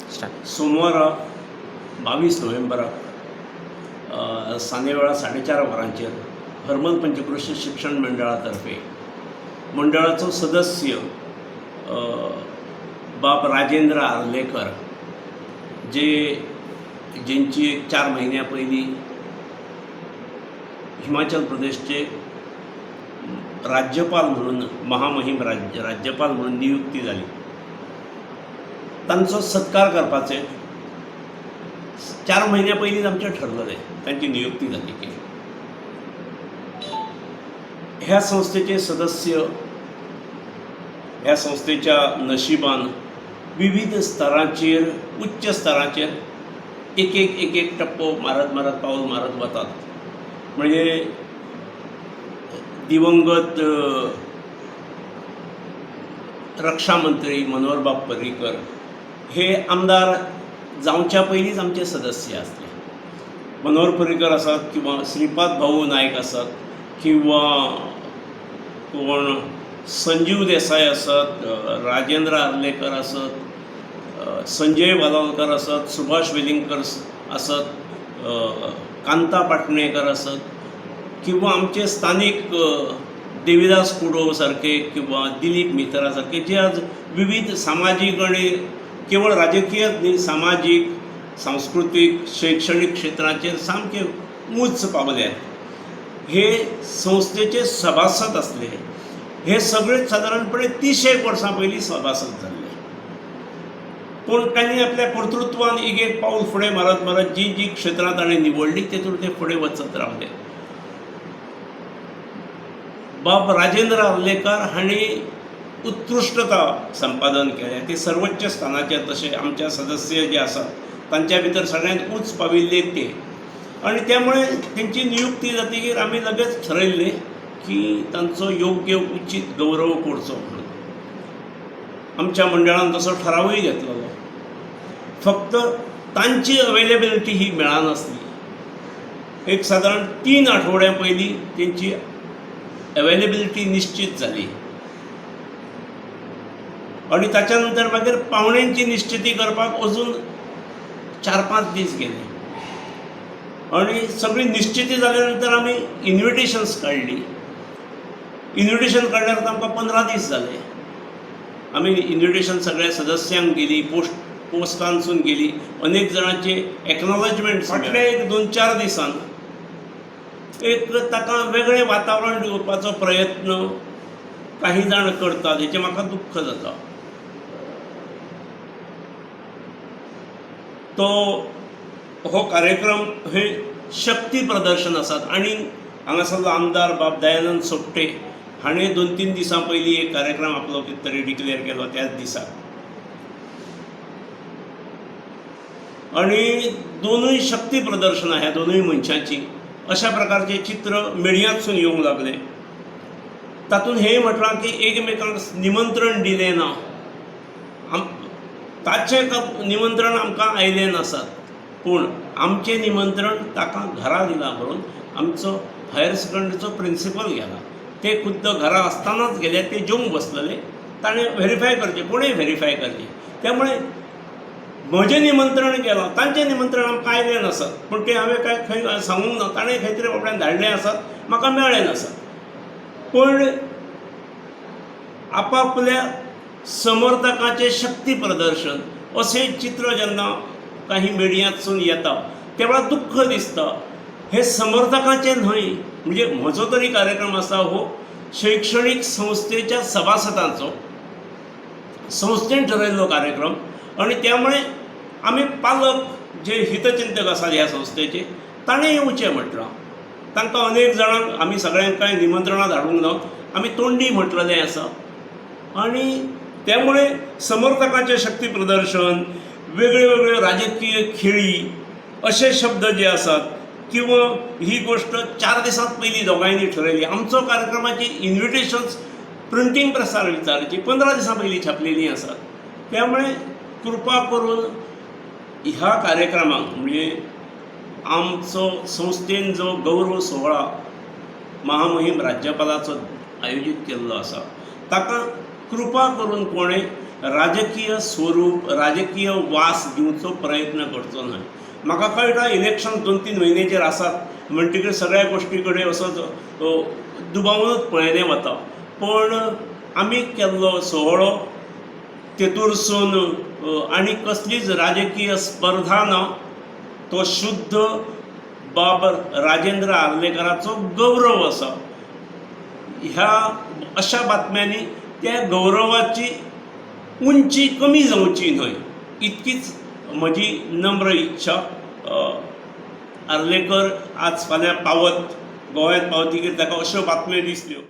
सोमवार 22 नोव्हेंबराक सांजेवेळा 4:30 वरांचेर हरमल पंचक्रोशी शिक्षण मंडळा तर्फे मंडळाचो सदस्य बाब राजेंद्र आर्लेकर जेंची 4 महिन्यां पयलीं हिमाचल प्रदेशचे राज्यपाल म्हणून महामहिम राज्यपाल म्हणून नियुक्ती जाली, तांचो सत्कार करपाचे 4 महिन्यां पयलींच आमचें ठरलेलें, तांची नियुक्ती जाली की ह्या संस्थेचे सदस्य ह्या संस्थेच्या नशिबान विविध स्तरांचेर उच्च स्तरांचेर एक एक टप्पो मारत पावल मारत वतात. म्हणजे दिवंगत रक्षा मंत्री मनोहर बाब पर्रीकर हे आमदार जावच्या पयलींच आमचे सदस्य आसले. मनोहर पर्रीकर आसात किंवा श्रीपाद भाऊ नायक आसात किंवा कोण संजीव देसाय आसात, राजेंद्र आर्लेकर आसात, संजय वालावलकर आसात, सुभाष वेलिंगकर आसात, कांता पाटणेकर आसात किंवा आमचे स्थानिक देविदास कुडो सारखे किंवा दिलीप मित्रा सारखे जे आज विविध सामाजिक आणि केवळ राजकीय न्ही, सामाजिक सांस्कृतिक शैक्षणिक क्षेत्राचेर सामके उंच पावल्यात. हे संस्थेचे सभासद असले. हे सगळे साधारणपणे 30 वर्सां पयलीं सभासद जाल्ले. पूण तांणी आपल्या कर्तृत्वान एक पाऊल फुडें मारत जी क्षेत्रां ताणें निवडली तेतून ते फुडें वचत रावले. बाब राजेंद्र आर्लेकर हांणी उत्कृश्टता संपादन केलें. ते सर्वोच्च स्थानाचेर तशे आमच्या सदस्य जे आसात तांच्या भितर सगळ्यांत उंच पाविल्ले ते. आणि त्यामुळे त्यांची नियुक्ती जातकीर आमी लगेच ठरयल्लें की तांचो योग्य उचित गौरव करचो म्हणून. आमच्या मंडळान तसो ठरावूय घेतलेलो. फक्त तांची अवेलेबिलिटी ही मेळनासली. एक सादारण 3 आठवड्यां पयलीं तेंची अवेलेबिलिटी निश्चित जाली आणि ताच्या नंतर मागीर पावण्यांची निश्चिती करपाक अजून 4-5 दीस गेले आणि सगळी निश्चिती जाल्या नंतर आमी इन्विटेशन्स काडली. इन्विटेशन काडल्यार आमकां 15 दीस जाले. आमी इन्विटेशन सगळ्या सदस्यांक गेली, पोस्टांसून गेली. अनेक जाणांचे एक्नॉलेजमेंट फाटल्या 1-2-4 दिसान एक ताका वेगळें वातावरण दिवपाचो प्रयत्न काही जाण करतात, हेचें म्हाका दुख्ख जाता. तो हो कार्यक्रम हे शक्ती प्रदर्शन आसात आणि हांगासरलो आमदार बाब दयानंद सोपटे हाणें 2-3 दिसां पयलीं एक कार्यक्रम आपलो कितें तरी डिक्लेअर केलो त्याच दिसा. आणि दोनूय शक्ती प्रदर्शनां ह्या दोनूय मनशांची अशा प्रकारचे चित्र मिडियांतसून येवंक लागले. तातूंत हें म्हटलां की एकमेकांक निमंत्रण दिलें ना. ताचें निमंत्रण आमकां आयलें नासात, पूण आमचें निमंत्रण ताका घरा दिलां म्हणून आमचो हायर सेकंडरीचो प्रिंसिपल गेला. ते खुद्द घरा आसतनाच गेले. ते जेवंक बसलेले. ताणें व्हेरीफाय करचें, कोणेय व्हेरीफाय करचें. त्यामुळे म्हजें निमंत्रण गेलां, तांचें निमंत्रण आमकां आयलें नासात, पूण तें हांवें काय खंय सांगूंक ना. ताणें खंय तरी बाबड्यान धाडलें आसात, म्हाका मेळ्ळें नासात. पूण आपापल्या समर्थकांचें शक्ती प्रदर्शन अशें चित्र जेन्ना काही मिडियांतसून येता तेन्ना दुख्ख दिसता. हे समर्थकांचें न्हय, म्हणजे म्हजो तरी कार्यक्रम आसा हो शैक्षणीक संस्थेच्या सभासदांचो, संस्थेन ठरयल्लो कार्यक्रम. आणि त्यामुळे आमी पालक जे हितचिंतक आसात ह्या संस्थेचे ताणें येवचें म्हटलां. तांकां अनेक जाणांक आमी सगळ्यांक कांय निमंत्रणां धाडूंक ना, आमी तोंडी म्हटलेलें आसा. आणि त्यामुळे समर्थकांचें शक्ती प्रदर्शन, वेगळ्यो राजकीय खेळी अशे शब्द जे आसात किंवा ही गोष्ट 4 दिसांत पयलीं दोगांयनी ठरयली. आमचो कार्यक्रमाची इन्विटेशन्स प्रिंटींग प्रेसार विचारची 15 दिसां पयलीं छापलेलीं आसात. त्यामुळे कृपा करून ह्या कार्यक्रमाक म्हणजे आमचो संस्थेन जो गौरव सोहळा महामहिम राज्यपालाचो आयोजीत केल्लो आसा ताका कृपा करून कोणें राजकीय स्वरूप राजकीय वास दिवचो प्रयत्न करचो न्हय. म्हाका कळटा इलेक्शन 2-3 म्हयन्याचेर आसात म्हणटकीर सगळ्या गोश्टी कडेन असोच दुबावूनच पळयलें वता. पण आमी केल्लो सुवाळो तेतूरसून आनी कसलीच राजकीय स्पर्धा ना. तो शुद्ध बाब राजेंद्र आर्लेकराचो गौरव आसा. ह्या अशा बातम्यांनी त्या गौरवाची उंची कमी जावची न्हय इतकीच म्हजी नम्र इच्छा. आर्लेकर आज फाल्यां पावत गोंयांत पावतकीर ताका अश्यो बातम्यो दिसल्यो